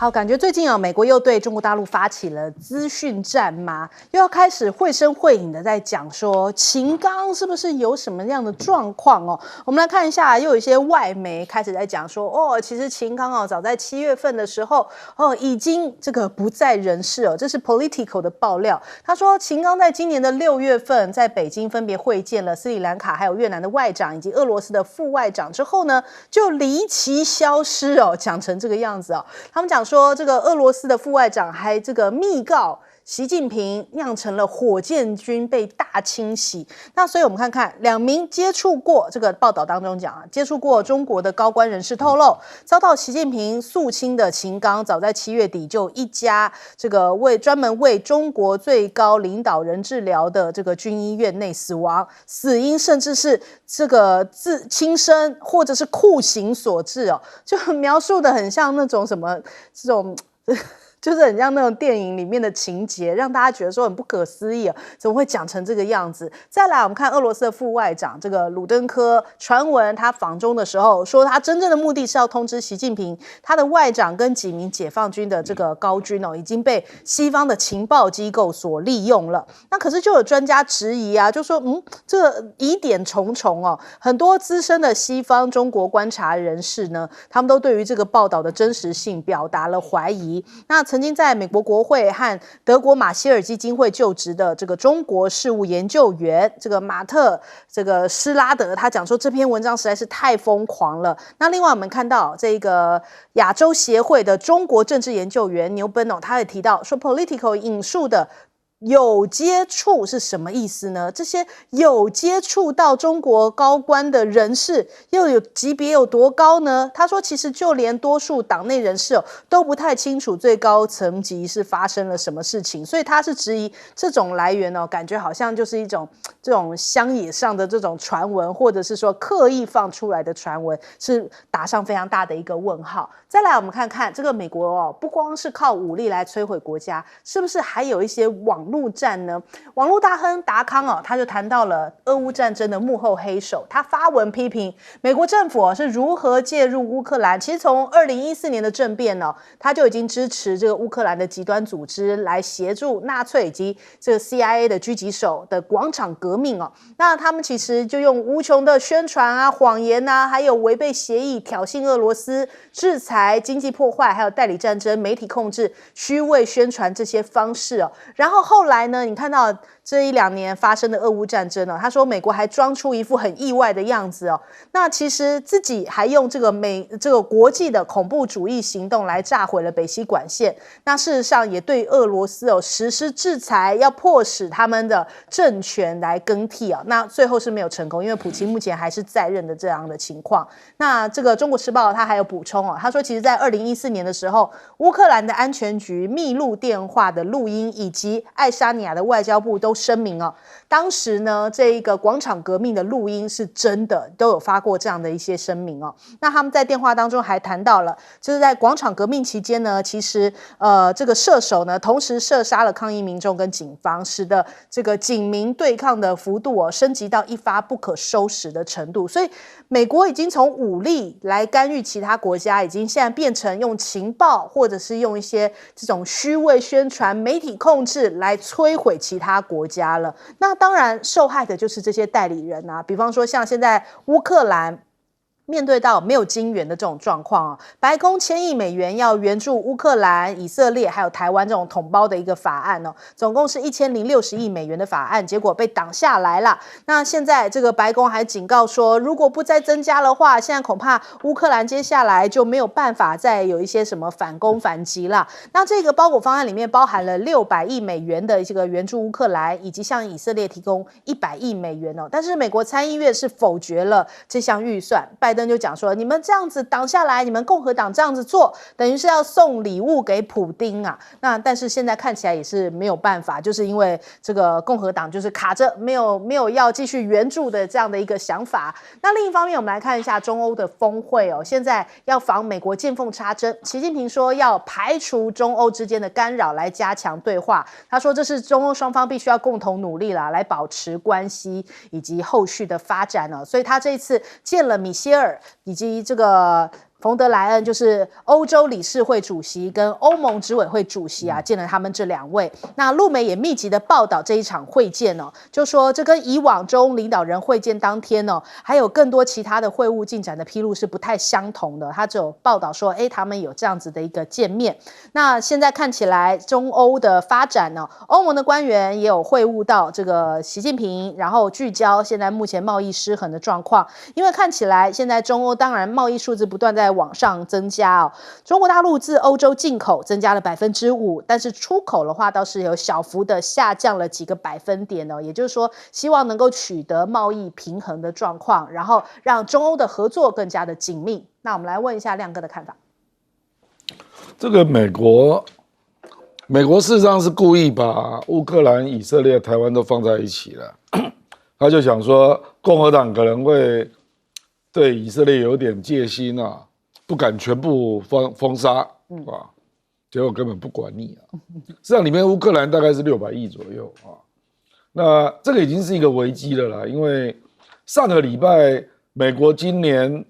好，感觉最近美国又对中国大陆发起了资讯战嘛，又要开始绘声绘影的在讲说秦刚是不是有什么样的状况哦？我们来看一下，又有一些外媒开始在讲说，其实秦刚早在7月份的时候已经这个不在人世哦，这是 Politico 的爆料。他说，秦刚在今年的6月份在北京分别会见了斯里兰卡还有越南的外长以及俄罗斯的副外长之后呢，就离奇消失哦，讲成这个样子哦。他们讲说，这个俄罗斯的副外长还这个密告习近平，酿成了火箭军被大清洗。那所以我们看看两名接触过，这个报道当中讲接触过中国的高官人士透露，遭到习近平肃清的秦刚，早在7月底就一家这个专门为中国最高领导人治疗的这个军医院内死亡，死因甚至是这个轻生或者是酷刑所致哦，就描述的很像那种什么这种。就是很像那种电影里面的情节，让大家觉得说很不可思议怎么会讲成这个样子？再来，我们看俄罗斯的副外长这个鲁登科，传闻他访中的时候说，他真正的目的是要通知习近平，他的外长跟几名解放军的这个高军已经被西方的情报机构所利用了。那可是就有专家质疑就说这个疑点重重很多资深的西方中国观察人士呢，他们都对于这个报道的真实性表达了怀疑。那曾经在美国国会和德国马歇尔基金会就职的这个中国事务研究员这个马特这个施拉德，他讲说这篇文章实在是太疯狂了。那另外我们看到这个亚洲协会的中国政治研究员牛奔他也提到说 Politico 引述的有接触是什么意思呢？这些有接触到中国高官的人士又有级别有多高呢？他说其实就连多数党内人士都不太清楚最高层级是发生了什么事情，所以他是质疑这种来源感觉好像就是一种这种乡野上的这种传闻，或者是说刻意放出来的传闻，是打上非常大的一个问号。再来我们看看这个美国不光是靠武力来摧毁国家，是不是还有一些网络战呢？网络大亨达康他就谈到了俄乌战争的幕后黑手，他发文批评美国政府是如何介入乌克兰。其实从2014年的政变他就已经支持这个乌克兰的极端组织来协助纳粹以及这个 CIA 的狙击手的广场革命那他们其实就用无穷的宣传谎言还有违背协议、挑衅俄罗斯、制裁、经济破坏，还有代理战争、媒体控制、虚伪宣传这些方式然后后来呢，你看到这1-2年发生的俄乌战争他说美国还装出一副很意外的样子那其实自己还用这个国际的恐怖主义行动来炸毁了北溪管线。那事实上也对俄罗斯实施制裁，要迫使他们的政权来更替那最后是没有成功，因为普京目前还是在任的这样的情况。那这个中国时报他还有补充他说其实在2014年的时候，乌克兰的安全局密录电话的录音以及爱沙尼亚的外交部都声明当时呢这一个广场革命的录音是真的，都有发过这样的一些声明那他们在电话当中还谈到了，就是在广场革命期间呢，其实这个射手呢同时射杀了抗议民众跟警方，使得这个警民对抗的幅度升级到一发不可收拾的程度。所以美国已经从武力来干预其他国家，已经现在变成用情报或者是用一些这种虚伪宣传、媒体控制来摧毁其他国家了。那当然受害的就是这些代理人比方说像现在乌克兰面对到没有金援的这种状况白宫1000亿美元要援助乌克兰、以色列还有台湾这种统包的一个法案总共是1060亿美元的法案，结果被挡下来了。那现在这个白宫还警告说，如果不再增加的话，现在恐怕乌克兰接下来就没有办法再有一些什么反攻反击了。那这个包裹方案里面包含了600亿美元的这个援助乌克兰，以及向以色列提供100亿美元但是美国参议院是否决了这项预算。拜登就讲说，你们这样子挡下来，你们共和党这样子做，等于是要送礼物给普丁那但是现在看起来也是没有办法，就是因为这个共和党就是卡着没有要继续援助的这样的一个想法。那另一方面我们来看一下中欧的峰会现在要防美国见缝插针，习近平说要排除中欧之间的干扰来加强对话，他说这是中欧双方必须要共同努力来保持关系以及后续的发展所以他这一次见了米歇尔以及这个冯德莱恩就是欧洲理事会主席跟欧盟执委会主席啊，见了他们这2位。那陆媒也密集的报道这一场会见哦，就说这跟以往中领导人会见当天哦，还有更多其他的会务进展的披露是不太相同的。他只有报道说，他们有这样子的一个见面。那现在看起来中欧的发展呢，欧盟的官员也有会晤到这个习近平，然后聚焦现在目前贸易失衡的状况，因为看起来现在中欧当然贸易数字不断在往上增加哦。中国大陆自欧洲进口增加了5%，但是出口的话倒是有小幅的下降了几个百分点哦。也就是说，希望能够取得贸易平衡的状况，然后让中欧的合作更加的紧密。那我们来问一下亮哥的看法。这个美国事实上是故意把乌克兰、以色列、台湾都放在一起了，他就想说共和党可能会对以色列有点戒心啊，不敢全部封杀啊，结果根本不管你啊。实际上里面乌克兰大概是600亿左右啊，那这个已经是一个危机了啦，因为上个礼拜美国今年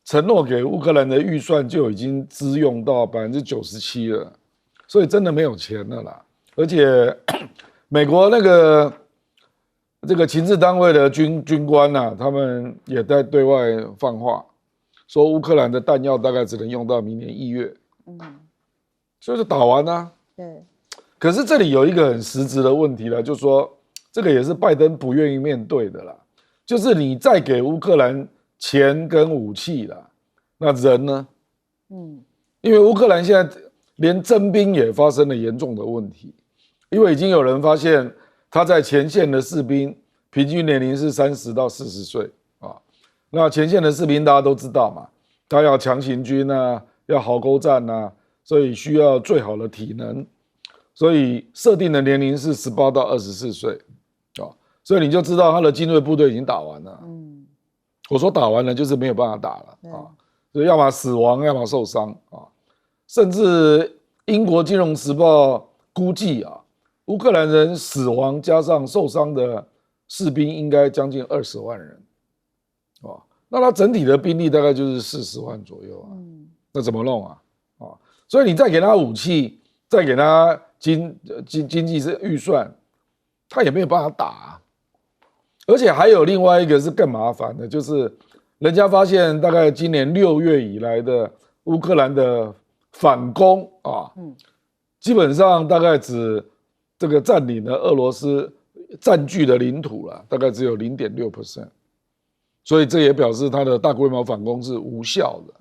承诺给乌克兰的预算就已经支用到97%了，所以真的没有钱了啦。而且美国这个情治单位的军官啊，他们也在对外放话，说乌克兰的弹药大概只能用到明年1月，所以就打完啦。对。可是这里有一个很实质的问题了，就是说这个也是拜登不愿意面对的啦，就是你再给乌克兰钱跟武器啦，那人呢？因为乌克兰现在连征兵也发生了严重的问题，因为已经有人发现他在前线的士兵平均年龄是30到40岁啊。那前线的士兵大家都知道嘛，他要强行军啊，要壕沟战啊，所以需要最好的体能，所以设定的年龄是18到24岁啊。所以你就知道他的精锐部队已经打完了。我说打完了就是没有办法打了啊，所以要么死亡，要么受伤啊。甚至英国金融时报估计啊，乌克兰人死亡加上受伤的士兵应该将近20万人，那他整体的兵力大概就是40万左右啊，那怎么弄啊？所以你再给他武器，再给他经济预算，他也没有办法打啊。而且还有另外一个是更麻烦的，就是人家发现大概今年6月以来的乌克兰的反攻啊，基本上大概只这个占领了俄罗斯占据的领土了，大概只有0.6%，所以这也表示它的大规模反攻是无效的。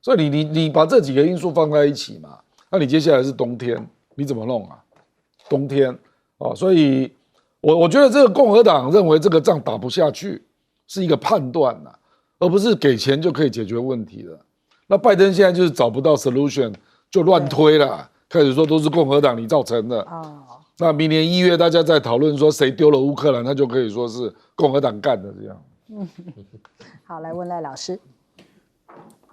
所以你把这几个因素放在一起嘛，那你接下来是冬天，你怎么弄啊？冬天啊，所以我觉得这个共和党认为这个仗打不下去是一个判断呐，而不是给钱就可以解决问题的。那拜登现在就是找不到 solution 就乱推了，开始说都是共和党你造成的。那明年1月大家在讨论说谁丢了乌克兰，他就可以说是共和党干的这样。好，来问赖老师。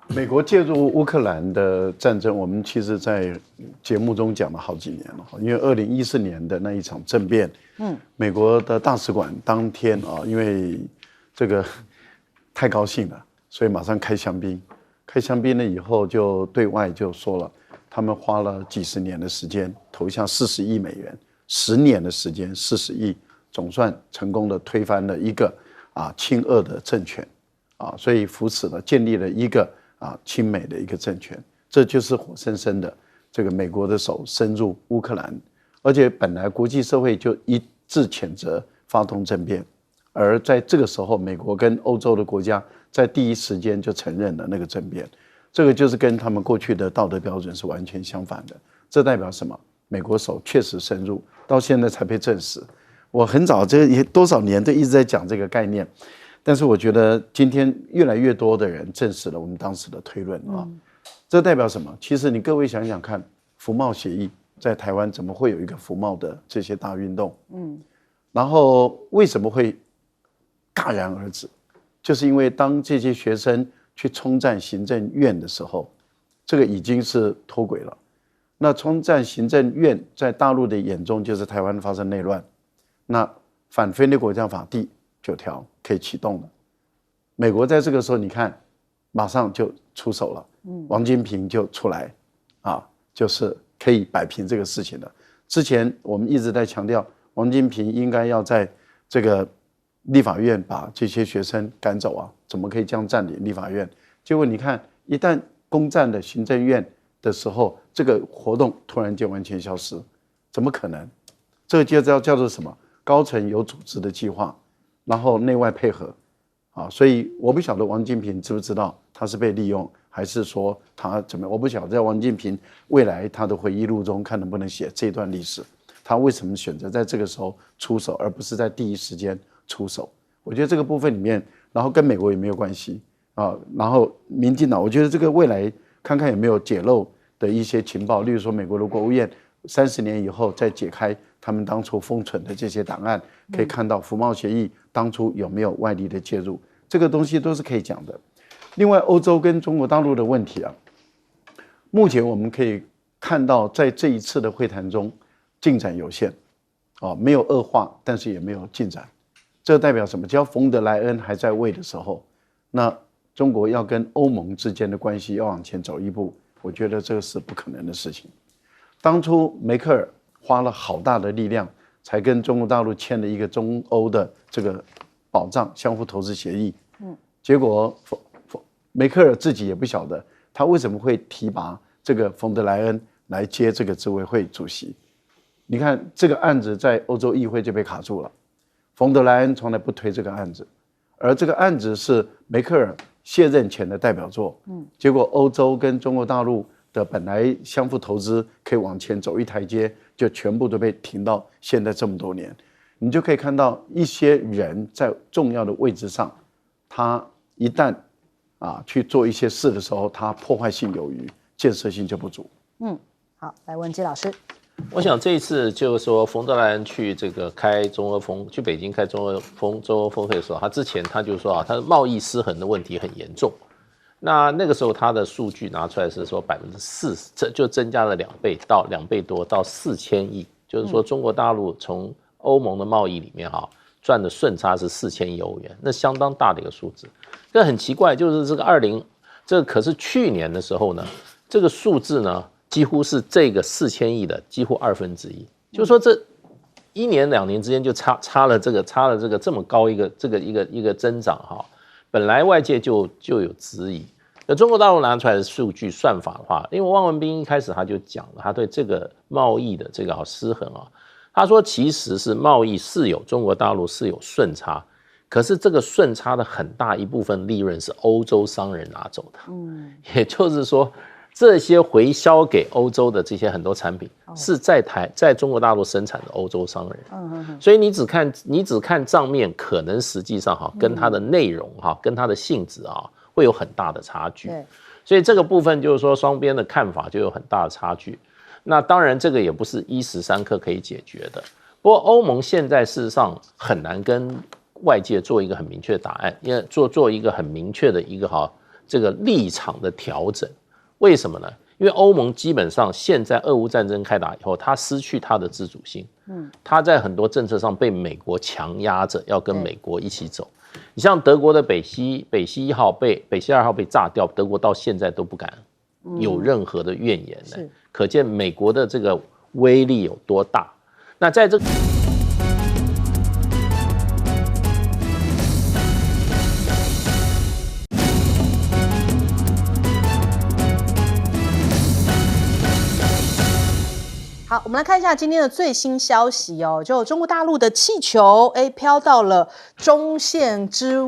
美国介入乌克兰的战争，我们其实在节目中讲了好几年了。因为2014年的那一场政变，美国的大使馆当天啊，因为这个太高兴了，所以马上开香槟。开香槟了以后，就对外就说了，他们花了几十年的时间，投下40亿美元，10年的时间40亿，总算成功的推翻了一个亲俄的政权所以扶持了建立了一个亲美的一个政权，这就是活生生的这个美国的手伸入乌克兰，而且本来国际社会就一致谴责发动政变，而在这个时候，美国跟欧洲的国家在第一时间就承认了那个政变，这个就是跟他们过去的道德标准是完全相反的。这代表什么？美国手确实深入，到现在才被证实。我很早这多少年都一直在讲这个概念。但是我觉得今天越来越多的人证实了我们当时的推论这代表什么？其实你各位想想看，服贸协议在台湾怎么会有一个服贸的这些大运动？然后为什么会戛然而止？就是因为当这些学生去冲战行政院的时候，这个已经是脱轨了。那冲战行政院在大陆的眼中就是台湾发生内乱，那反分裂国家法第9条可以启动了。美国在这个时候，你看，马上就出手了，王金平就出来啊，就是可以摆平这个事情的。之前我们一直在强调，王金平应该要在这个立法院把这些学生赶走啊，怎么可以这样占领立法院？结果你看，一旦攻占了行政院的时候，这个活动突然间完全消失，怎么可能？这个叫做什么？高层有组织的计划，然后内外配合，啊，所以我不晓得王金平知不知道他是被利用，还是说他怎么样？我不晓得在王金平未来他的回忆录中看能不能写这段历史，他为什么选择在这个时候出手，而不是在第一时间出手？我觉得这个部分里面，然后跟美国也没有关系啊，然后民进党，我觉得这个未来看看有没有解漏的一些情报，例如说美国的国务院30年以后再解开他们当初封存的这些档案，可以看到服贸协议当初有没有外力的介入，这个东西都是可以讲的。另外，欧洲跟中国大陆的问题啊，目前我们可以看到，在这一次的会谈中进展有限，没有恶化，但是也没有进展。这代表什么？只要冯德莱恩还在位的时候，那中国要跟欧盟之间的关系要往前走一步，我觉得这个是不可能的事情。当初梅克尔花了好大的力量，才跟中国大陆签了一个中欧的这个保障相互投资协议。结果梅克尔自己也不晓得他为什么会提拔这个冯德莱恩来接这个执委会主席。你看这个案子在欧洲议会就被卡住了，冯德莱恩从来不推这个案子，而这个案子是梅克尔卸任前的代表作。结果欧洲跟中国大陆的本来相互投资可以往前走一台阶，就全部都被停到现在这么多年。你就可以看到一些人在重要的位置上，他一旦去做一些事的时候，他破坏性有余，建设性就不足。好，来问季老师。我想这一次就是说，冯德莱恩去这个开中欧峰，去北京开中欧峰会的时候，他之前他就说啊，他的贸易失衡的问题很严重。那个时候他的数据拿出来是说40%，这就增加了2倍多到4000亿，就是说中国大陆从欧盟的贸易里面赚的顺差是4000亿欧元，那相当大的一个数字。但很奇怪，就是这个可是去年的时候呢，这个数字呢几乎是这个4000亿的几乎1/2，就是说这1年2年之间就差了这个这么高一个增长本来外界就有质疑。那中国大陆拿出来的数据算法的话，因为汪文斌一开始他就讲了，他对这个贸易的这个失衡他说其实是贸易中国大陆是有顺差，可是这个顺差的很大一部分利润是欧洲商人拿走的。也就是说，这些回销给欧洲的这些很多产品是在中国大陆生产的欧洲商人。所以你只看账面，可能实际上跟它的内容跟它的性质会有很大的差距。所以这个部分就是说双边的看法就有很大的差距。那当然这个也不是一时三刻可以解决的。不过欧盟现在事实上很难跟外界做一个很明确的答案，因为做一个很明确的一个这个立场的调整。为什么呢？因为欧盟基本上现在俄乌战争开打以后，它失去它的自主性，它在很多政策上被美国强压着，要跟美国一起走。你像德国的北溪1号北溪2号被炸掉，德国到现在都不敢有任何的怨言的，可见美国的这个威力有多大。那在这好，我们来看一下今天的最新消息就中国大陆的气球飘到了中线之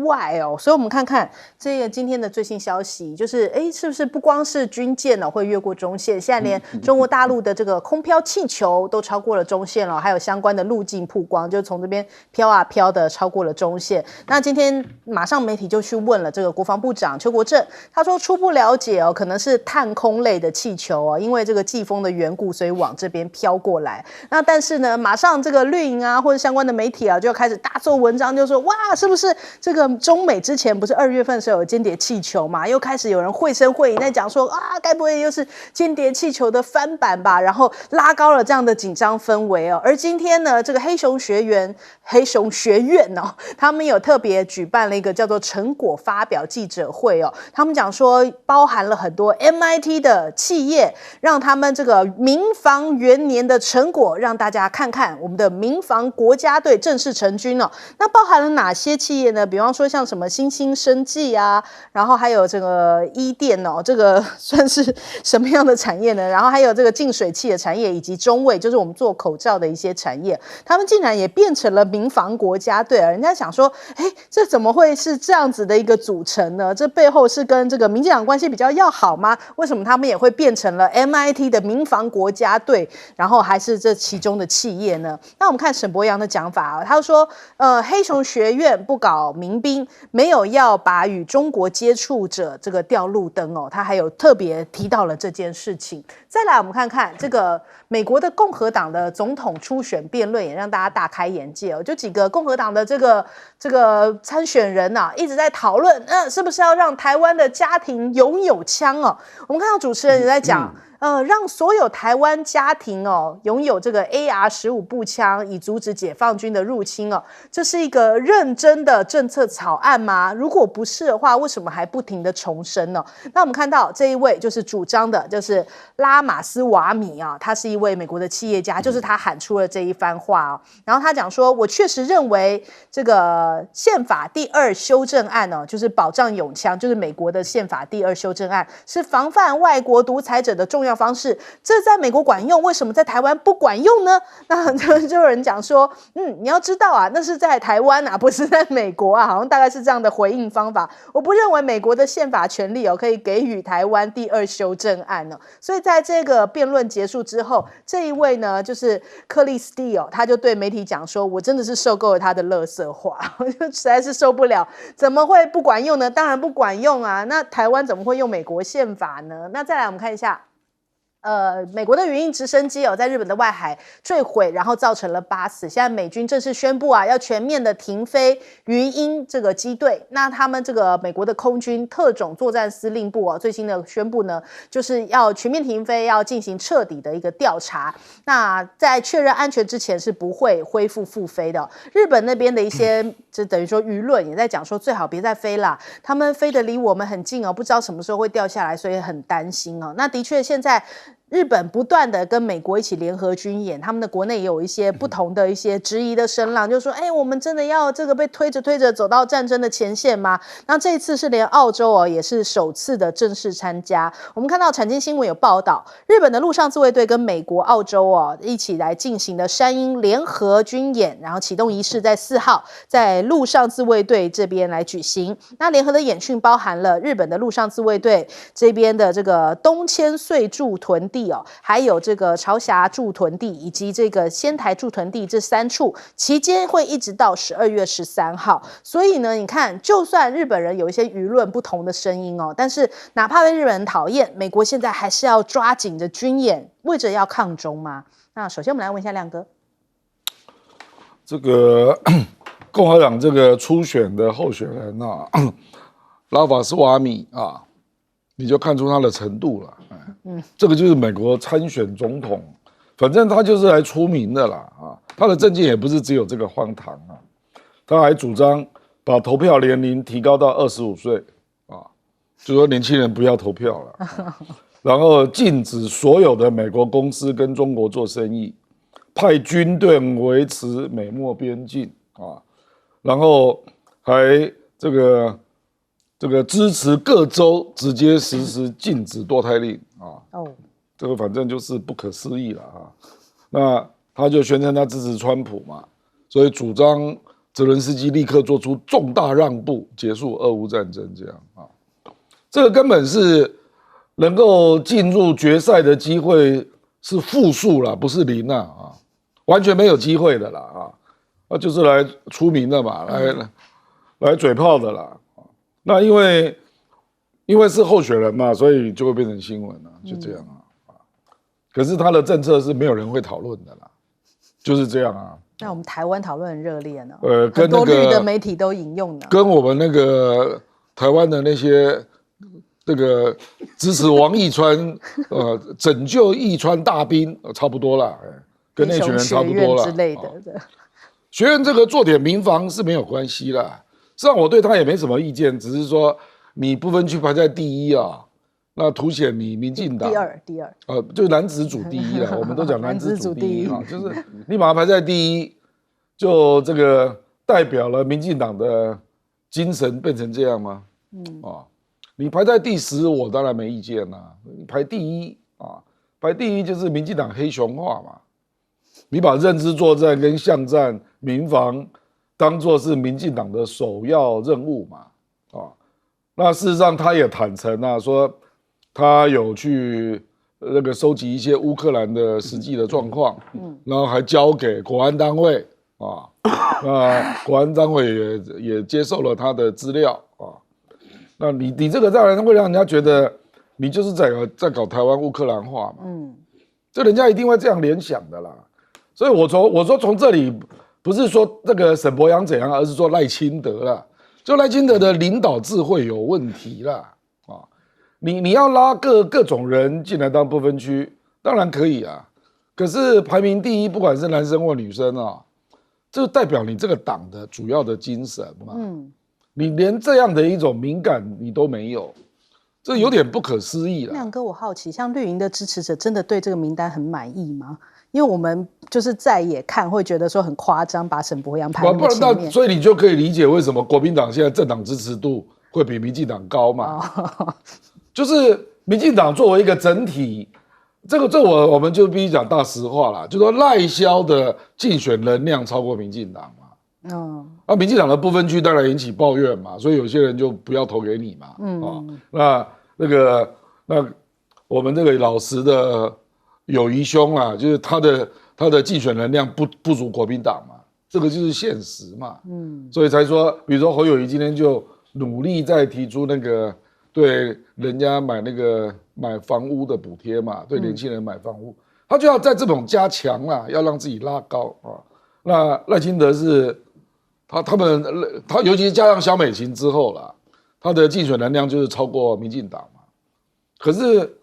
外所以我们看看这个今天的最新消息，就是是不是不光是军舰会越过中线，现在连中国大陆的这个空飘气球都超过了中线了，还有相关的路径曝光，就从这边飘的超过了中线。那今天马上媒体就去问了这个国防部长邱国正，他说初步了解可能是探空类的气球因为这个季风的缘故，所以往往这边飘过来。那但是呢，马上这个绿营啊或者相关的媒体啊就开始大做文章，就说哇，是不是这个中美之前不是2月份的时候有间谍气球嘛？又开始有人绘声绘影在讲说啊，该不会又是间谍气球的翻版吧？然后拉高了这样的紧张氛围哦。而今天呢，这个黑熊学院哦，他们有特别举办了一个叫做成果发表记者会哦。他们讲说，包含了很多 MIT 的企业，让他们这个民防元年的成果，让大家看看我们的民防国家队正式成军哦。那包含了哪些企业呢？比方说像什么新兴生技啊，然后还有这个伊甸哦，这个算是什么样的产业呢？然后还有这个净水器的产业，以及中卫，就是我们做口罩的一些产业，他们竟然也变成了民防国家队啊！人家想说，这怎么会是这样子的一个组成呢？这背后是跟这个民进党关系比较要好吗？为什么他们也会变成了 MIT 的民防国家队，然后还是这其中的企业呢？那我们看沈伯洋的讲法啊，他说，黑熊学院不搞民兵，没有要把与中国接触者这个调路灯哦，他还有特别提到了这件事情。再来，我们看看这个美国的共和党的总统初选辩论，也让大家大开眼界哦。就几个共和党的这个参选人啊，一直在讨论，是不是要让台湾的家庭拥有枪哦？我们看到主持人也在讲。让所有台湾家庭哦拥有这个 AR-15步枪，以阻止解放军的入侵哦，这是一个认真的政策草案吗？如果不是的话，为什么还不停的重申呢？那我们看到这一位就是主张的，就是拉马斯瓦米啊，他是一位美国的企业家，就是他喊出了这一番话哦。然后他讲说，我确实认为这个宪法第2修正案哦，就是保障拥枪，就是美国的宪法第2修正案，是防范外国独裁者的重要方式，这在美国管用，为什么在台湾不管用呢？那就有人讲说，你要知道啊，那是在台湾啊，不是在美国啊，好像大概是这样的回应方法。我不认为美国的宪法权利可以给予台湾第2修正案哦。所以在这个辩论结束之后，这一位呢，就是克里斯蒂哦，他就对媒体讲说，我真的是受够了他的垃圾话，我就实在是受不了，怎么会不管用呢？当然不管用啊，那台湾怎么会用美国宪法呢？那再来我们看一下。美国的鱼鹰直升机在日本的外海坠毁，然后造成了8死。现在美军正式宣布啊，要全面的停飞鱼鹰这个机队。那他们这个美国的空军特种作战司令部最新的宣布呢，就是要全面停飞，要进行彻底的一个调查。那在确认安全之前是不会恢复复飞的。日本那边的一些就等于说舆论也在讲说，最好别再飞啦，他们飞得离我们很近不知道什么时候会掉下来，所以很担心那的确现在。日本不断的跟美国一起联合军演，他们的国内也有一些不同的一些质疑的声浪，就说我们真的要这个被推着走到战争的前线吗？那这一次是连澳洲也是首次的正式参加。我们看到产经新闻有报道，日本的陆上自卫队跟美国、澳洲一起来进行的山鹰联合军演，然后启动仪式在4号在陆上自卫队这边来举行。那联合的演训包含了日本的陆上自卫队这边的这个东千岁驻屯地还有这个朝霞驻屯地以及这个仙台驻屯地这3处，期间会一直到12月13号。所以呢，你看，就算日本人有一些舆论不同的声音但是哪怕被日本人讨厌，美国现在还是要抓紧着军演，为着要抗中吗？那首先我们来问一下亮哥，这个共和党这个初选的候选人拉法斯瓦米你就看出他的程度了。这个就是美国参选总统，反正他就是来出名的啦他的政见也不是只有这个荒唐他还主张把投票年龄提高到25岁就说年轻人不要投票了然后禁止所有的美国公司跟中国做生意，派军队维持美墨边境然后还这个支持各州直接实施禁止堕胎令这个反正就是不可思议了那他就宣称他支持川普嘛，所以主张泽伦斯基立刻做出重大让步，结束俄乌战争这样这个根本是能够进入决赛的机会是负数啦，不是零完全没有机会的啦就是来出名的嘛，来嘴炮的啦。那因为是候选人嘛，所以就会变成新闻了，就这样可是他的政策是没有人会讨论的啦，就是这样啊。那我们台湾讨论很热烈呢，跟那个很多绿的媒体都引用呢，跟我们那个台湾的那些这个支持王义川拯救义川大兵差不多啦，跟那群人差不多啦之类的。学院这个做点民防是没有关系啦，实际上我对他也没什么意见，只是说你不分区排在第一啊。那凸显你民进党第二，就男子组第一了，我们都讲男子组第一啊，就是你把它排在第一，就这个代表了民进党的精神变成这样吗？你排在第10，我当然没意见啦。你排第一啊，排第一就是民进党黑熊化嘛，你把认知作战跟巷战、民防当作是民进党的首要任务嘛，那事实上他也坦诚啊，说他有去那个收集一些乌克兰的实际的状况，然后还交给国安单位啊，那国安单位也接受了他的资料啊，那你这个当然会让人家觉得你就是在搞台湾乌克兰化嘛，这人家一定会这样联想的啦，所以我说从这里不是说这个沈伯洋怎样，而是说赖清德啦，就赖清德的领导智慧有问题啦。你要拉各种人进来当不分区，当然可以啊。可是排名第一，不管是男生或女生啊，这代表你这个党的主要的精神嘛。你连这样的一种敏感你都没有，这有点不可思议了。亮哥，我好奇，像绿营的支持者真的对这个名单很满意吗？因为我们就是在野看，会觉得说很夸张，把沈伯洋排那么前面。所以你就可以理解为什么国民党现在政党支持度会比民进党高嘛。就是民进党作为一个整体，我们就必须讲大实话啦，就说赖萧的竞选能量超过民进党嘛。民进党的不分区当然引起抱怨嘛，所以有些人就不要投给你嘛。那我们这个老实的友谊兄啊，就是他的竞选能量不如国民党嘛，这个就是现实嘛。所以才说，比如说侯友宜今天就努力在提出那个。对人家买房屋的补贴嘛，对年轻人买房屋，他就要在这种加强啦，要让自己拉高啊。那赖清德是他尤其是加上萧美琴之后啦，他的竞选能量就是超过民进党嘛。可是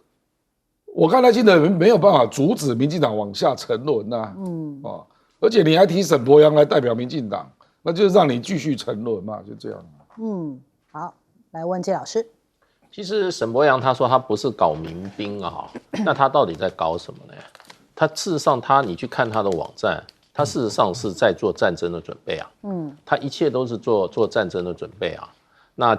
我看赖清德没有办法阻止民进党往下沉沦呐，而且你还提沈伯洋来代表民进党，那就是让你继续沉沦嘛，就这样。好，来问谢老师。其实沈伯洋他说他不是搞民兵啊，那他到底在搞什么呢？他事实上你去看他的网站，他事实上是在做战争的准备啊。他一切都是做战争的准备啊。那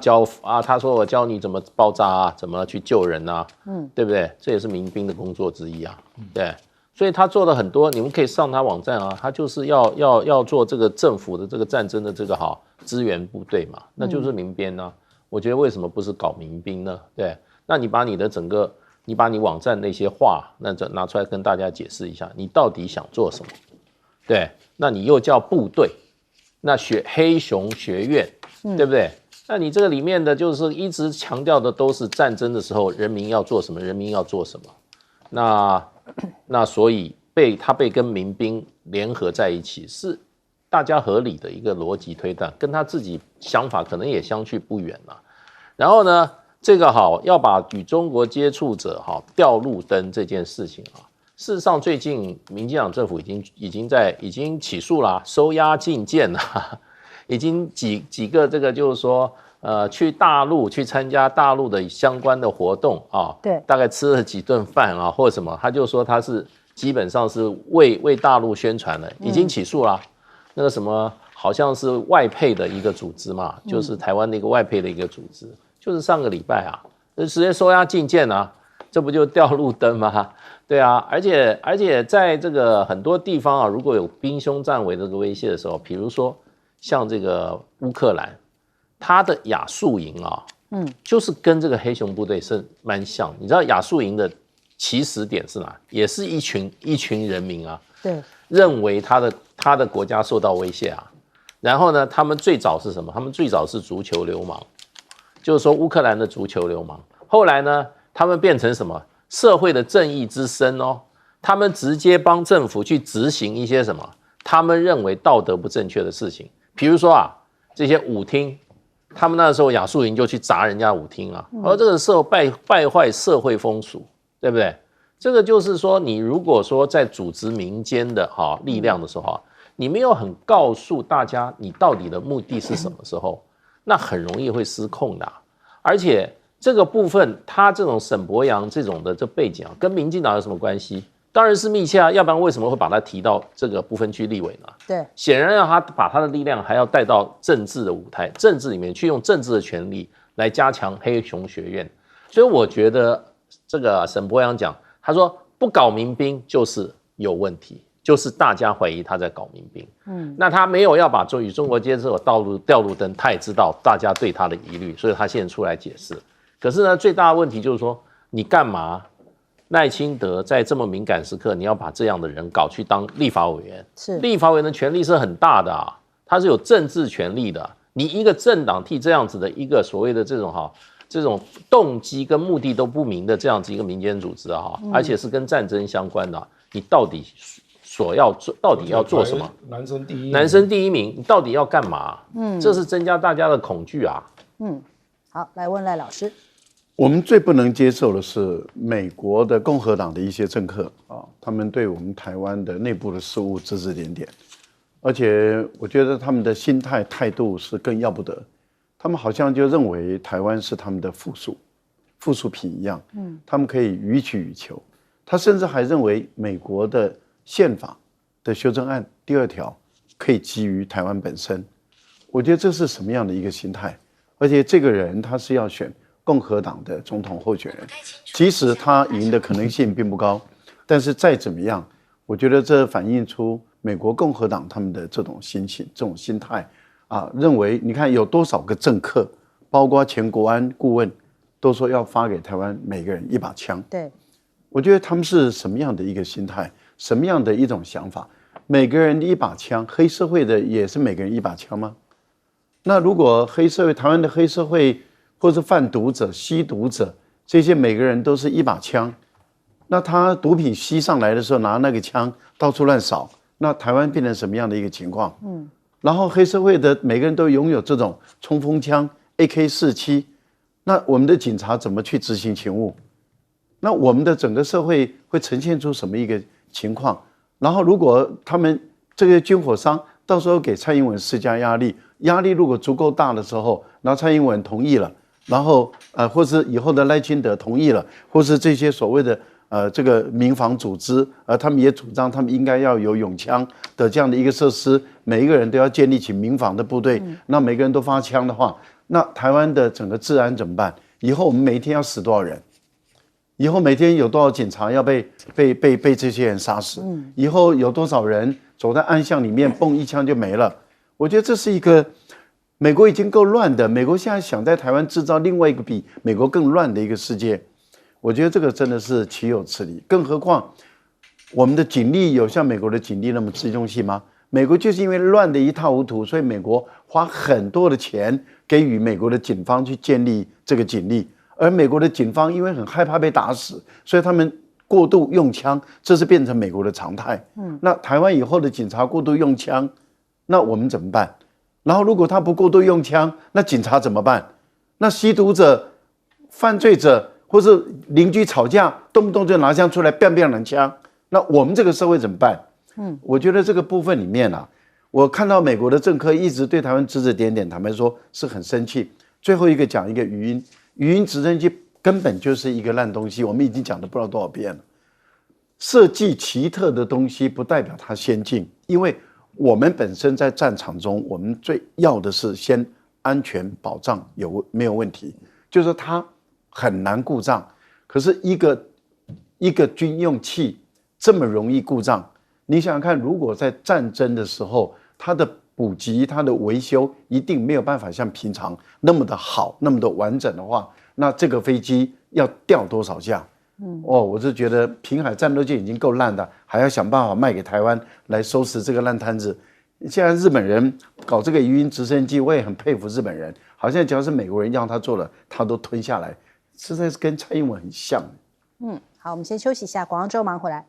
他说我教你怎么包扎啊，怎么去救人啊，对不对？这也是民兵的工作之一啊。对，所以他做了很多，你们可以上他网站啊，他就是要做这个政府的这个战争的这个支援部队嘛，那就是民兵啊。我觉得为什么不是搞民兵呢？对，那你把你网站那些话，那拿出来跟大家解释一下，你到底想做什么？对，那你又叫部队，那黑熊学院，对不对？那你这个里面的就是一直强调的都是战争的时候人民要做什么，人民要做什么。那所以他被跟民兵联合在一起是。大家合理的一个逻辑推断，跟他自己想法可能也相去不远了。然后呢，这个要把与中国接触者调路灯这件事情事实上最近民进党政府已经起诉了，收押禁见了，已经几个这个就是说去大陆去参加大陆的相关的活动对，大概吃了几顿饭或者什么，他就说他是基本上是为大陆宣传了，已经起诉了。那个什么好像是外配的一个组织嘛，就是台湾的一个外配的一个组织，就是上个礼拜就直接收押禁见这不就掉路灯吗？对啊，而且在这个很多地方如果有兵凶战危的这个威胁的时候，比如说像这个乌克兰，它的亚速营就是跟这个黑熊部队是蛮像。你知道亚速营的起始点是哪？也是一群人民对，认为他的国家受到威胁然后呢，他们最早是什么？他们最早是足球流氓，就是说乌克兰的足球流氓。后来呢，他们变成什么？社会的正义之声他们直接帮政府去执行一些什么他们认为道德不正确的事情，比如说啊，这些舞厅，他们那时候雅树林就去砸人家舞厅啊，而这个时候败坏社会风俗，对不对？这个就是说，你如果说在组织民间的力量的时候你没有很告诉大家你到底的目的是什么时候，那很容易会失控的而且这个部分，他这种沈伯洋这种的这背景跟民进党有什么关系？当然是密切要不然为什么会把他提到这个不分区立委呢？对，显然让他把他的力量还要带到政治的舞台，政治里面去用政治的权力来加强黑熊学院。所以我觉得这个沈伯洋讲，他说不搞民兵就是有问题，就是大家怀疑他在搞民兵。那他没有要把与中国接触掉路灯，他也知道大家对他的疑虑，所以他现在出来解释。可是呢，最大的问题就是说，你干嘛？赖清德在这么敏感时刻，你要把这样的人搞去当立法委员，是立法委员的权力是很大的他是有政治权力的。你一个政党替这样子的一个所谓的这种动机跟目的都不明的这样子一个民间组织而且是跟战争相关的你到底要做什么？男生第一名，男生第一名，你到底要干嘛？这是增加大家的恐惧好，来问赖老师。我们最不能接受的是美国的共和党的一些政客他们对我们台湾的内部的事务指指点点，而且我觉得他们的心态态度是更要不得，他们好像就认为台湾是他们的附属品一样，他们可以予取予求，他甚至还认为美国的宪法的修正案第2条可以基于台湾本身，我觉得这是什么样的一个心态？而且这个人他是要选共和党的总统候选人，即使他赢的可能性并不高，但是再怎么样，我觉得这反映出美国共和党他们的这种心情、这种心态认为你看有多少个政客，包括前国安顾问，都说要发给台湾每个人一把枪。对，我觉得他们是什么样的一个心态，什么样的一种想法？每个人一把枪，黑社会的也是每个人一把枪吗？那如果黑社会，台湾的黑社会，或是贩毒者、吸毒者，这些每个人都是一把枪，那他毒品吸上来的时候拿那个枪到处乱扫，那台湾变成什么样的一个情况？然后黑社会的每个人都拥有这种冲锋枪 AK-47，那我们的警察怎么去执行勤务？那我们的整个社会会呈现出什么一个情况？然后如果他们这个军火商到时候给蔡英文施加压力，压力如果足够大的时候，然后蔡英文同意了，然后或是以后的赖清德同意了，或是这些所谓的这个民防组织，他们也主张他们应该要有拥枪的这样的一个设施，每一个人都要建立起民防的部队，那每个人都发枪的话，那台湾的整个治安怎么办？以后我们每一天要死多少人？以后每天有多少警察要被这些人杀死？以后有多少人走在暗巷里面蹦一枪就没了？我觉得这是一个美国已经够乱的，美国现在想在台湾制造另外一个比美国更乱的一个世界，我觉得这个真的是岂有此理。更何况我们的警力有像美国的警力那么实用性吗？美国就是因为乱得一塌糊涂，所以美国花很多的钱给予美国的警方去建立这个警力，而美国的警方因为很害怕被打死，所以他们过度用枪，这是变成美国的常态。那台湾以后的警察过度用枪，那我们怎么办？然后如果他不过度用枪，那警察怎么办？那吸毒者、犯罪者或是邻居吵架，动不动就拿枪出来，biang biang两枪，那我们这个社会怎么办？我觉得这个部分里面我看到美国的政客一直对台湾指指点点，坦白说是很生气。最后一个讲一个语音直升机根本就是一个烂东西，我们已经讲了不知道多少遍了。设计奇特的东西不代表它先进，因为我们本身在战场中，我们最要的是先安全保障没有问题，就是它很难故障。可是一个军用器这么容易故障，你想想看，如果在战争的时候，它的补给、它的维修一定没有办法像平常那么的好、那么的完整的话，那这个飞机要掉多少架？我是觉得平海战斗舰已经够烂的，还要想办法卖给台湾来收拾这个烂摊子。现在日本人搞这个语音直升机，我也很佩服日本人，好像只要是美国人让他做了，他都吞下来，实在是跟蔡英文很像。好，我们先休息一下，广告之后马上回来。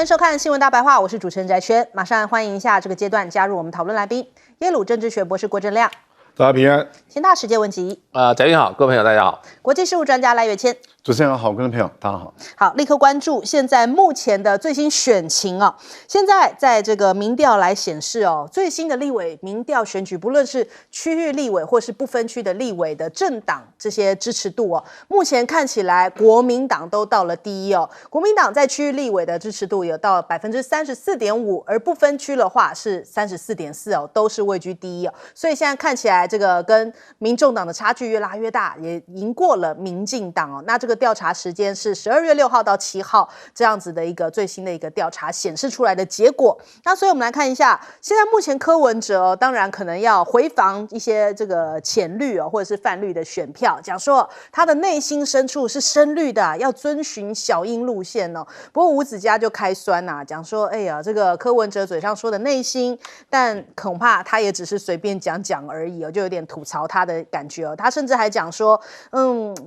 迎收看《新闻大白话》，我是主持人翟轩，马上欢迎一下这个阶段加入我们讨论来宾，耶鲁政治学博士郭正亮，大家平安。天大世界问题，翟军好，各位朋友大家好。国际事务专家赖岳谦。主持人好，观众朋友大家好。好，立刻关注现在目前的最新选情哦。现在在这个民调来显示哦，最新的立委民调选举，不论是区域立委或是不分区的立委的政党这些支持度哦，目前看起来国民党都到了第一哦。国民党在区域立委的支持度有到34.5%，而不分区的话是34.4%哦，都是位居第一哦。所以现在看起来这个跟民众党的差距越拉越大，也赢过了民进党哦。那这个调查时间是12月6号到7号这样子的一个最新的一个调查显示出来的结果。那所以我们来看一下，现在目前柯文哲哦，当然可能要回防一些这个浅绿哦或者是泛绿的选票，讲说他的内心深处是深绿的，要遵循小英路线哦。不过吴子嘉就开酸呐，讲说哎呀，这个柯文哲嘴上说的内心，但恐怕他也只是随便讲讲而已哦，就有点吐槽他的感觉哦。他甚至还讲说，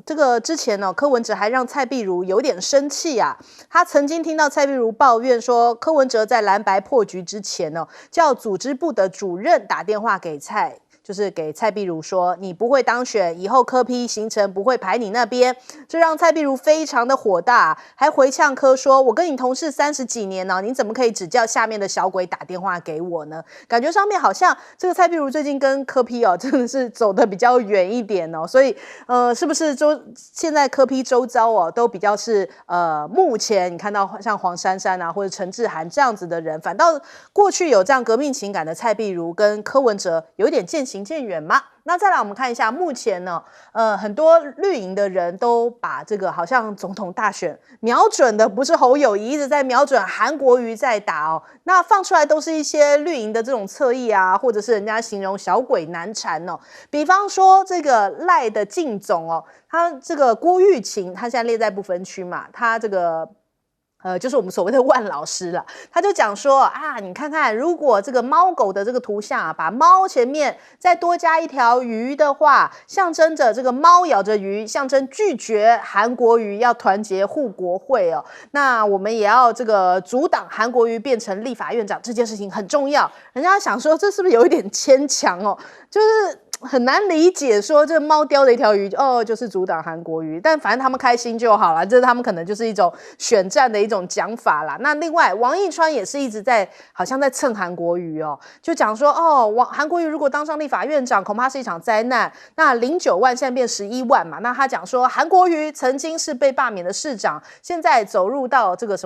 这个之前哦，柯文哲还让蔡壁如有点生气啊。他曾经听到蔡壁如抱怨说，柯文哲在蓝白破局之前哦，叫组织部的主任打电话给就是给蔡壁如说，你不会当选，以后柯 P 行程不会排你那边，这让蔡壁如非常的火大，还回呛柯说，我跟你同事30几年了，你怎么可以只叫下面的小鬼打电话给我呢？感觉上面好像这个蔡壁如最近跟柯 P 哦，真的是走得比较远一点哦，所以是不是现在柯 P 周遭哦，都比较是目前你看到像黄珊珊啊或者陈志涵这样子的人，反倒过去有这样革命情感的蔡壁如跟柯文哲有一点渐行渐远吗？那再来我们看一下，目前呢，很多绿营的人都把这个好像总统大选瞄准的不是侯友宜，一直在瞄准韩国瑜在打哦。那放出来都是一些绿营的这种侧翼啊，或者是人家形容小鬼难缠哦。比方说这个赖的靳总哦，他这个郭玉琴，他现在列在不分区嘛，他这个。就是我们所谓的万老师了，他就讲说啊，你看看，如果这个猫狗的这个图像啊，把猫前面再多加一条鱼的话，象征着这个猫咬着鱼，象征拒绝韩国瑜，要团结护国会哦。那我们也要这个阻挡韩国瑜变成立法院长，这件事情很重要。人家想说，这是不是有一点牵强哦？就是很难理解说这猫叼的一条鱼哦，就是阻挡韩国瑜，但反正他们开心就好了，这他们可能就是一种选战的一种讲法啦。那另外王义川也是一直在好像在蹭韩国瑜哦，就讲说哦，韩国瑜如果当上立法院长，恐怕是一场灾难。那09万现在变11万嘛，那他讲说韩国瑜曾经是被罢免的市长，现在走入到这个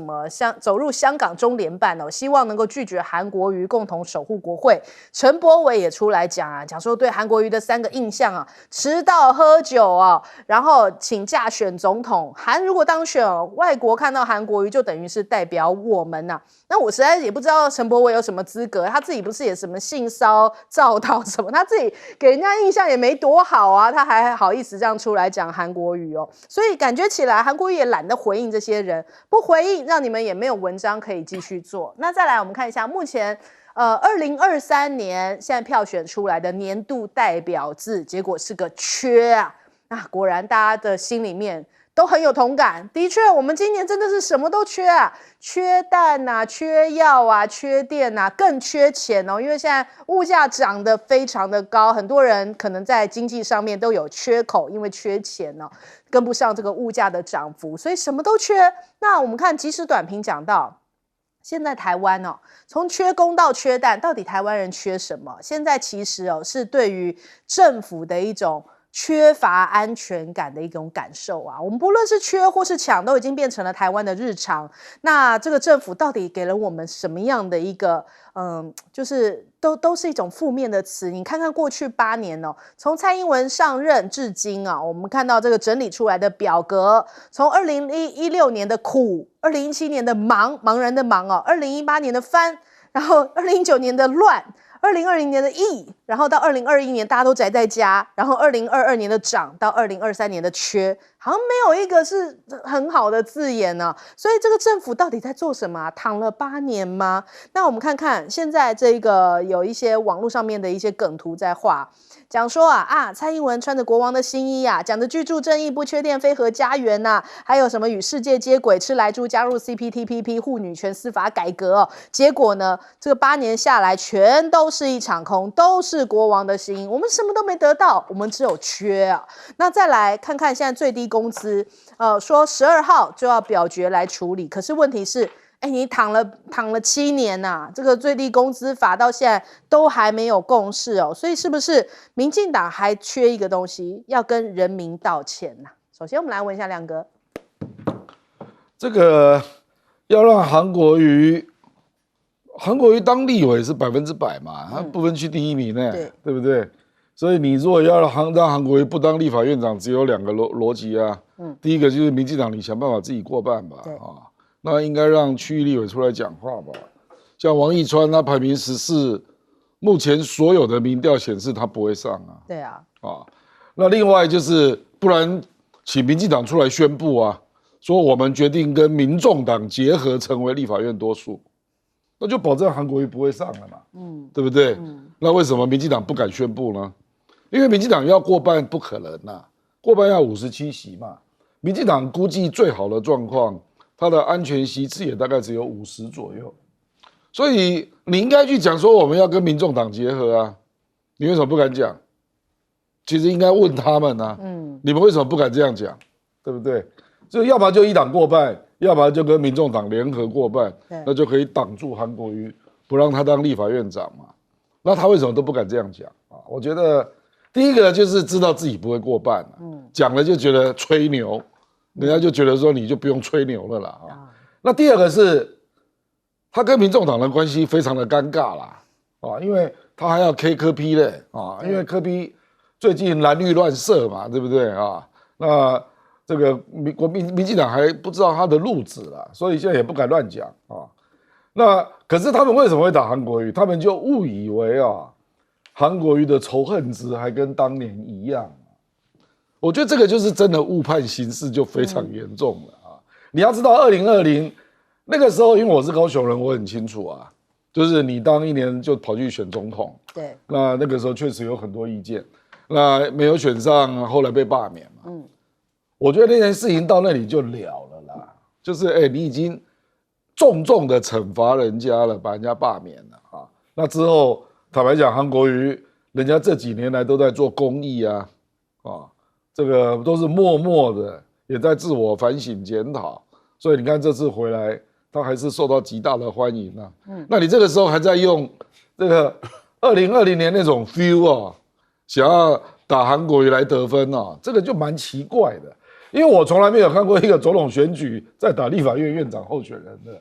走入香港中联办哦，希望能够拒绝韩国瑜，共同守护国会。陈柏惟也出来讲说对韩国瑜的3个印象啊，迟到、喝酒啊，然后请假选总统。韩如果当选哦，外国看到韩国瑜就等于是代表我们呐。那我实在也不知道陈柏惟有什么资格，他自己不是也什么性骚造逃什么，他自己给人家印象也没多好啊，他还好意思这样出来讲韩国瑜哦。所以感觉起来韩国瑜也懒得回应这些人，不回应让你们也没有文章可以继续做。那再来我们看一下目前2023年现在票选出来的年度代表字，结果是个缺啊。那果然大家的心里面都很有同感，的确我们今年真的是什么都缺啊，缺蛋啊，缺药啊，缺电啊，更缺钱哦。因为现在物价涨得非常的高，很多人可能在经济上面都有缺口，因为缺钱哦，跟不上这个物价的涨幅，所以什么都缺。那我们看即时短评讲到现在台湾哦，从缺工到缺蛋，到底台湾人缺什么？现在其实哦，是对于政府的一种缺乏安全感的一种感受啊。我们不论是缺或是抢，都已经变成了台湾的日常。那这个政府到底给了我们什么样的一个就是都是一种负面的词。你看看过去8年哦，从蔡英文上任至今啊，我们看到这个整理出来的表格，从2016年的苦，2017年的忙人的忙哦，2018年的翻，然后2019年的乱2020年的疫，然后到2021年大家都宅在家，然后2022年的涨到2023年的缺，好像没有一个是很好的字眼呢。所以这个政府到底在做什么啊？躺了8年吗？那我们看看现在这个有一些网络上面的一些梗图在画。讲说蔡英文穿着国王的新衣啊，讲着居住正义、不缺电、非核家园呐，还有什么与世界接轨、吃莱猪、加入 CPTPP、护女权、司法改革哦。结果呢，这个8年下来，全都是一场空，都是国王的新衣，我们什么都没得到，我们只有缺啊。那再来看看现在最低工资，说12号就要表决来处理，可是问题是。你躺了7年呐，这个最低工资法到现在都还没有共识哦，所以是不是民进党还缺一个东西，要跟人民道歉呐？首先我们来问一下亮哥，这个要让韩国瑜当立委是100%嘛，他不分区第1名呢，对不对？所以你如果要让韩国瑜不当立法院长，只有2个逻辑啊，第一个就是民进党你想办法自己过半吧，那应该让区域立委出来讲话吧。像王义川他排名14，目前所有的民调显示他不会上啊。对啊。那另外就是不然请民进党出来宣布啊，说我们决定跟民众党结合成为立法院多数，那就保证韩国瑜不会上了嘛。对不对？那为什么民进党不敢宣布呢？因为民进党要过半不可能啊，过半要57席嘛。民进党估计最好的状况。他的安全席次也大概只有50左右，所以你应该去讲说我们要跟民众党结合啊，你为什么不敢讲？其实应该问他们啊，你们为什么不敢这样讲，对不对？就要么就一党过半，要么就跟民众党联合过半，那就可以挡住韩国瑜，不让他当立法院长嘛。那他为什么都不敢这样讲啊？我觉得第一个就是知道自己不会过半讲了就觉得吹牛。人家就觉得说你就不用吹牛了啦那第二个是，他跟民众党的关系非常的尴尬啦因为他还要 K 柯 P 嘞因为柯 P 最近蓝绿乱射嘛，对不对那这个民进党还不知道他的路子啦，所以现在也不敢乱讲那可是他们为什么会打韩国瑜？他们就误以为韩国瑜的仇恨值还跟当年一样。我觉得这个就是真的误判形势就非常严重了你要知道2020那个时候，因为我是高雄人，我很清楚就是你当1年就跑去选总统，对，那个时候确实有很多意见，那没有选上，后来被罢免嘛。我觉得那件事情到那里就了了啦，就是你已经重重的惩罚人家了，把人家罢免了那之后，坦白讲，韩国瑜人家这几年来都在做公益这个都是默默的，也在自我反省检讨，所以你看这次回来，他还是受到极大的欢迎那你这个时候还在用这个2020年那种 feel 想要打韩国瑜来得分这个就蛮奇怪的，因为我从来没有看过一个总统选举在打立法院院长候选人的，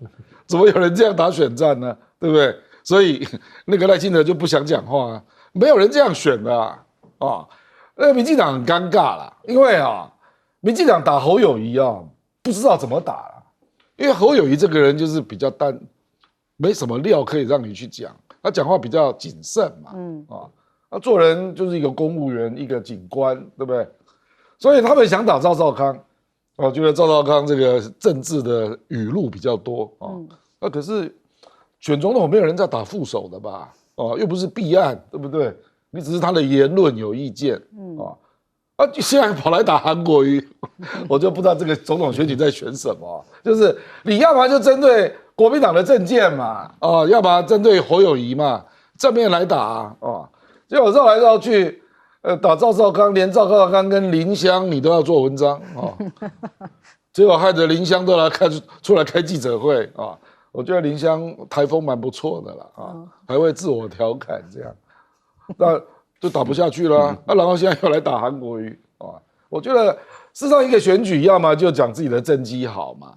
怎么有人这样打选战呢？对不对？所以那个赖清德就不想讲话没有人这样选的那民进党很尴尬啦，因为民进党打侯友宜不知道怎么打啦，因为侯友宜这个人就是比较没什么料可以让你去讲，他讲话比较谨慎嘛，他做人就是一个公务员，一个警官，对不对？所以他们想打赵康，我觉得赵康这个政治的语录比较多那可是选总统没有人在打副手的吧？又不是弊案，对不对？你只是他的言论有意见现在跑来打韩国瑜，我就不知道这个总统选举在选什么。就是你要么就针对国民党的政见嘛，要么针对侯友宜嘛，正面来打结果绕来绕去，打赵康，连赵少康跟林湘你都要做文章结果害得林湘都出来开记者会我觉得林湘台风蛮不错的啦还会自我调侃这样。那就打不下去了然后现在又来打韩国瑜我觉得事实上一个选举，要么就讲自己的政绩好嘛，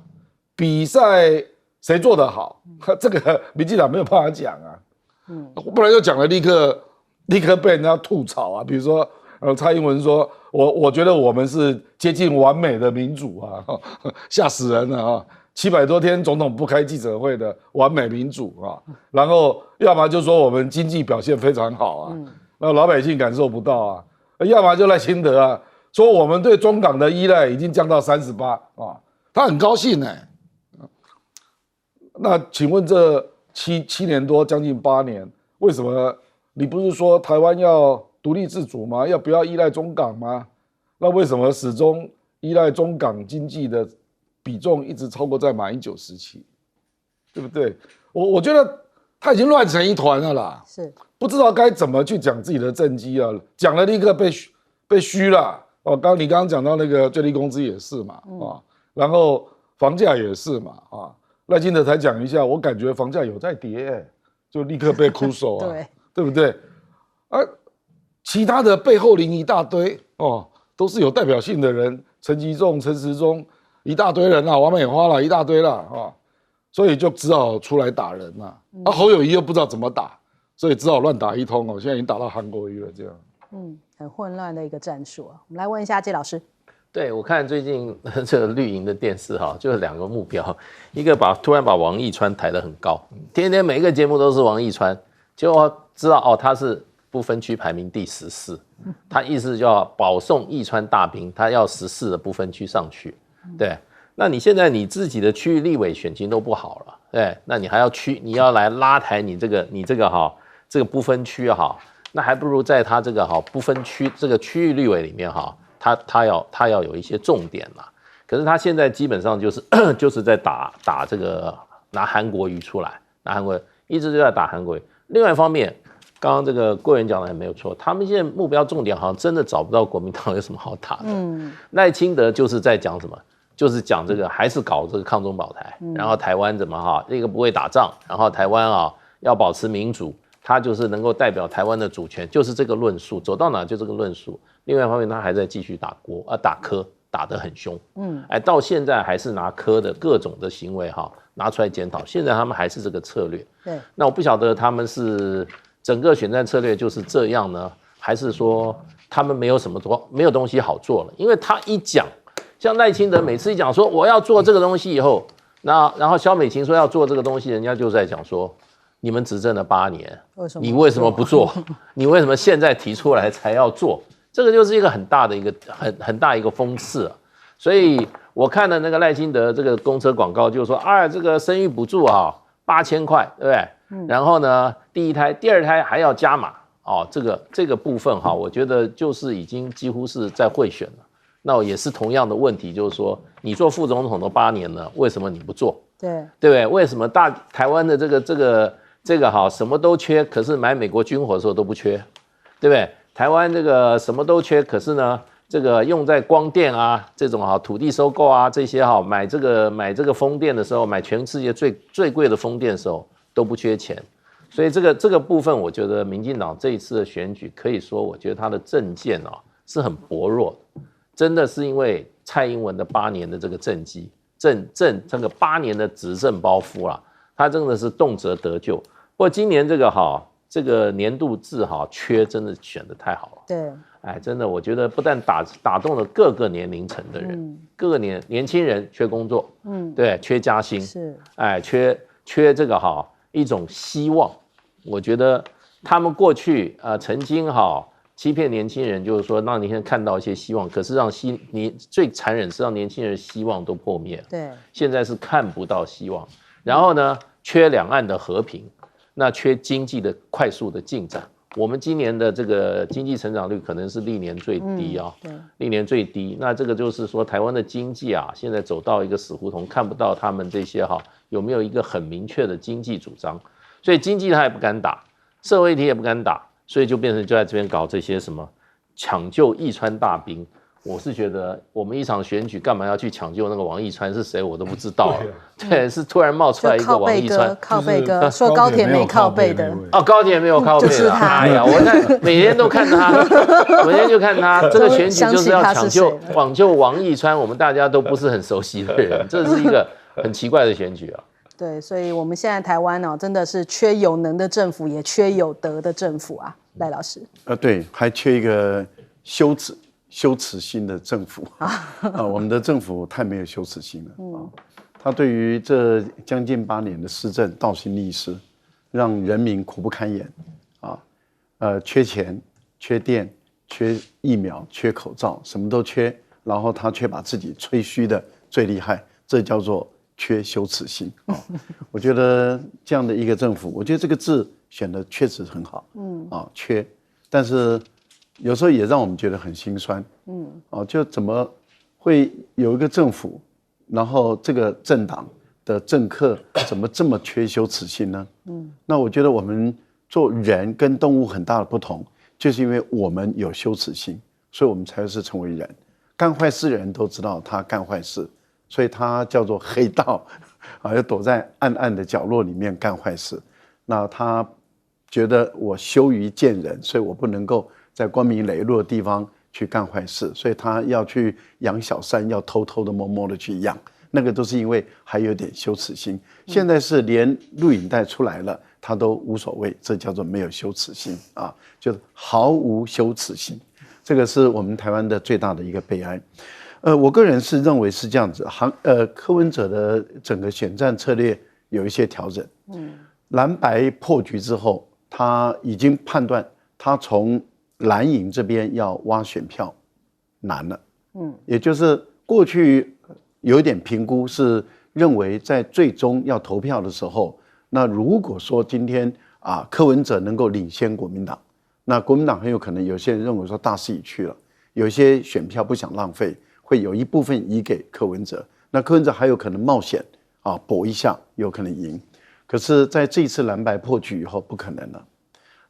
比赛谁做得好，这个民进党没有办法讲不然就讲了立刻被人家吐槽比如说蔡英文说我觉得我们是接近完美的民主吓死人了700多天总统不开记者会的完美民主啊，然后要么就说我们经济表现非常好啊，那老百姓感受不到啊，要么就赖清德啊，说我们对中港的依赖已经降到38啊，他很高兴呢。那请问这七年多，将近8年，为什么你不是说台湾要独立自主吗？要不要依赖中港吗？那为什么始终依赖中港经济的比重一直超过在马英九时期，对不对？我觉得他已经乱成一团了啦，是不知道该怎么去讲自己的政绩啊，讲了立刻被虚了哦。你刚刚讲到那个最低工资也是嘛啊，然后房价也是嘛啊，赖清德才讲一下，我感觉房价有在跌，就立刻被哭手啊，对不对？其他的背后领一大堆哦。都是有代表性的人，陈吉仲、陈时中，一大堆人啦，王美花啦，一大堆啦啊，所以就只好出来打人啦。侯友宜又不知道怎么打，所以只好乱打一通哦。现在已经打到韩国瑜了，这样。很混乱的一个战术啊。我们来问一下季老师。对，我看最近这个绿营的电视哈，就是2个目标，一个突然把王义川抬得很高，天天每一个节目都是王义川，结果知道哦他是不分区排名第14。他意思就要保送义川大兵，他要14的不分区上去，对。那你现在你自己的区域立委选情都不好了，对，那你还要你要来拉抬你这个不分区哈，那还不如在他这个不分区这个区域立委里面哈，他要有一些重点啦。可是他现在基本上就是在打这个拿韩国瑜出来，拿韩国瑜一直就在打韩国瑜。另外一方面。刚刚这个贵人讲的很没有错，他们现在目标重点好像真的找不到国民党有什么好打的。赖清德就是在讲什么，就是讲这个还是搞这个抗中保台，然后台湾怎么这个不会打仗，然后台湾要保持民主，他就是能够代表台湾的主权，就是这个论述，走到哪就这个论述。另外一方面，他还在继续打柯，打得很凶。到现在还是拿柯的各种的行为拿出来检讨，现在他们还是这个策略。对，那我不晓得他们是。整个选战策略就是这样呢，还是说他们没有东西好做了？因为他一讲，像赖清德每次一讲说我要做这个东西以后，然后萧美琴说要做这个东西，人家就在讲说你们执政了8年，你为什么不做？你为什么现在提出来才要做？这个就是一个很大的一个很大一个讽刺啊！所以我看了那个赖清德这个公车广告，就说这个生育补助8000块，对不对？然后呢，第1胎、第2胎还要加码这个部分我觉得就是已经几乎是在贿选了。那也是同样的问题，就是说你做副总统都8年了，为什么你不做？对不对？为什么台湾的这个什么都缺，可是买美国军火的时候都不缺，对不对？台湾这个什么都缺，可是呢，这个用在光电这种土地收购这些买这个风电的时候，买全世界最贵的风电的时候。都不缺钱，所以这个部分，我觉得民进党这一次的选举，可以说，我觉得他的政见是很薄弱的，真的是因为蔡英文的8年的这个政绩，这个8年的执政包袱啦，他真的是动辄得咎。不过今年这个年度制缺真的选得太好了，对，真的，我觉得不但打动了各个年龄层的人，各个年轻人缺工作，对，缺加薪，是，缺这个一种希望，我觉得他们过去曾经欺骗年轻人，就是说让年轻人看到一些希望，可是最残忍是让年轻人希望都破灭了。对，现在是看不到希望。然后呢，缺两岸的和平，那缺经济的快速的进展。我们今年的这个经济成长率可能是历年最低历年最低。那这个就是说，台湾的经济现在走到一个死胡同，看不到他们这些有没有一个很明确的经济主张，所以经济他也不敢打，社会议题也不敢打，所以就变成就在这边搞这些什么抢救义川大兵。我是觉得我们一场选举干嘛要去抢救那个王义川是谁我都不知道了。对，是突然冒出来一个王义川，靠背哥说高铁没靠背的高铁没有靠背的，就是他。哎呀，我看每天都看他，每天就看他。这个选举就是要抢救王义川，我们大家都不是很熟悉的人，这是一个很奇怪的选举啊。对，所以我们现在台湾真的是缺有能的政府，也缺有德的政府啊，赖老师。对，还缺一个羞耻心的政府我们的政府太没有羞耻心了他对于这将近8年的施政倒行逆施，让人民苦不堪言啊，缺钱、缺电、缺疫苗、缺口罩，什么都缺，然后他却把自己吹嘘的最厉害，这叫做缺羞耻心啊！我觉得这样的一个政府，我觉得这个字选的确实很好，缺，但是有时候也让我们觉得很心酸，就怎么会有一个政府，然后这个政党的政客怎么这么缺羞耻心呢？那我觉得我们做人跟动物很大的不同，就是因为我们有羞耻心，所以我们才是成为人。干坏事的人都知道他干坏事，所以他叫做黑道，要躲在暗暗的角落里面干坏事。那他觉得我羞于见人，所以我不能够在光明磊落的地方去干坏事，所以他要去养小三，要偷偷的摸摸的去养，那个都是因为还有点羞耻心。现在是连录影带出来了，他都无所谓，这叫做没有羞耻心啊，就是毫无羞耻心。这个是我们台湾的最大的一个悲哀。我个人是认为是这样子，柯文哲的整个选战策略有一些调整。蓝白破局之后，他已经判断他从蓝营这边要挖选票难了。也就是过去有一点评估是认为在最终要投票的时候，那如果说今天柯文哲能够领先国民党，那国民党很有可能有些人认为说大势已去了，有一些选票不想浪费，会有一部分移给柯文哲，那柯文哲还有可能冒险搏一下，有可能赢。可是在这一次蓝白破局以后，不可能了。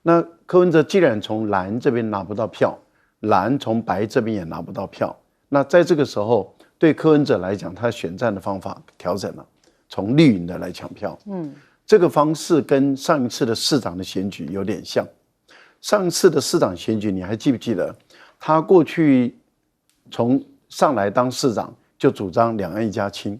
那柯文哲既然从蓝这边拿不到票，蓝从白这边也拿不到票，那在这个时候，对柯文哲来讲，他选战的方法调整了，从绿营的来抢票。这个方式跟上一次的市长的选举有点像。上一次的市长选举，你还记不记得？他过去从上来当市长就主张两岸一家亲，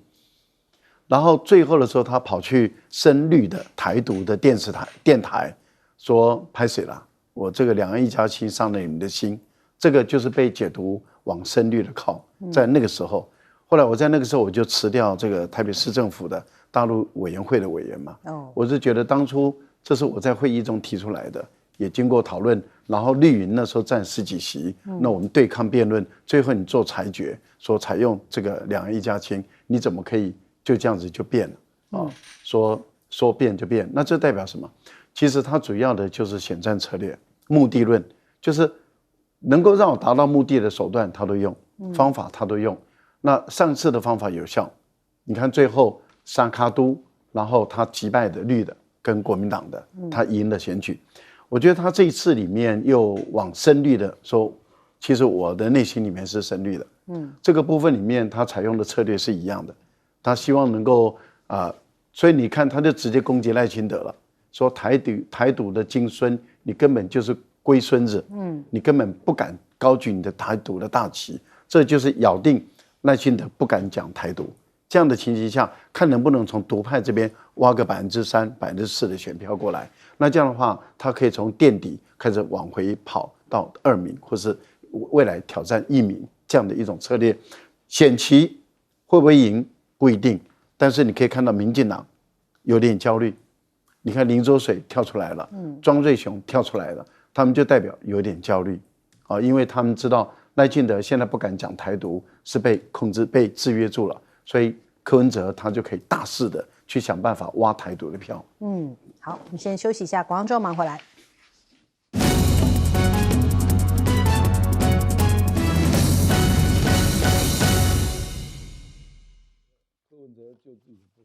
然后最后的时候，他跑去深绿的台独的电台说拍谁啦？我这个两岸一家亲伤了你们的心，这个就是被解读往深绿的靠。在那个时候，后来我在那个时候我就辞掉这个台北市政府的大陆委员会的委员嘛。我是觉得当初这是我在会议中提出来的。也经过讨论，然后绿营那时候占10几席，那我们对抗辩论，最后你做裁决，说采用这个两岸一家亲，你怎么可以就这样子就变了说变就变？那这代表什么？其实它主要的就是选战策略、目的论，就是能够让我达到目的的手段，他都用，方法他都用。那上次的方法有效，你看最后沙卡都，然后他击败的绿的跟国民党的，他赢了选举。我觉得他这一次里面又往深绿的说，其实我的内心里面是深绿的，这个部分里面他采用的策略是一样的，他希望能够所以你看他就直接攻击赖清德了，说台独的金孙，你根本就是龟孙子，你根本不敢高举你的台独的大旗，这就是咬定赖清德不敢讲台独。这样的情形下，看能不能从独派这边挖个3%、4%的选票过来。那这样的话，他可以从垫底开始往回跑到2名，或是未来挑战1名这样的一种策略。选期会不会赢不一定，但是你可以看到民进党有点焦虑。你看林濁水跳出来了，庄瑞雄跳出来了，他们就代表有点焦虑因为他们知道赖清德现在不敢讲台独，是被控制、被制约住了。所以柯文哲他就可以大肆的去想办法挖台独的票。好，我们先休息一下，广告之后马上回来。柯文哲就自己不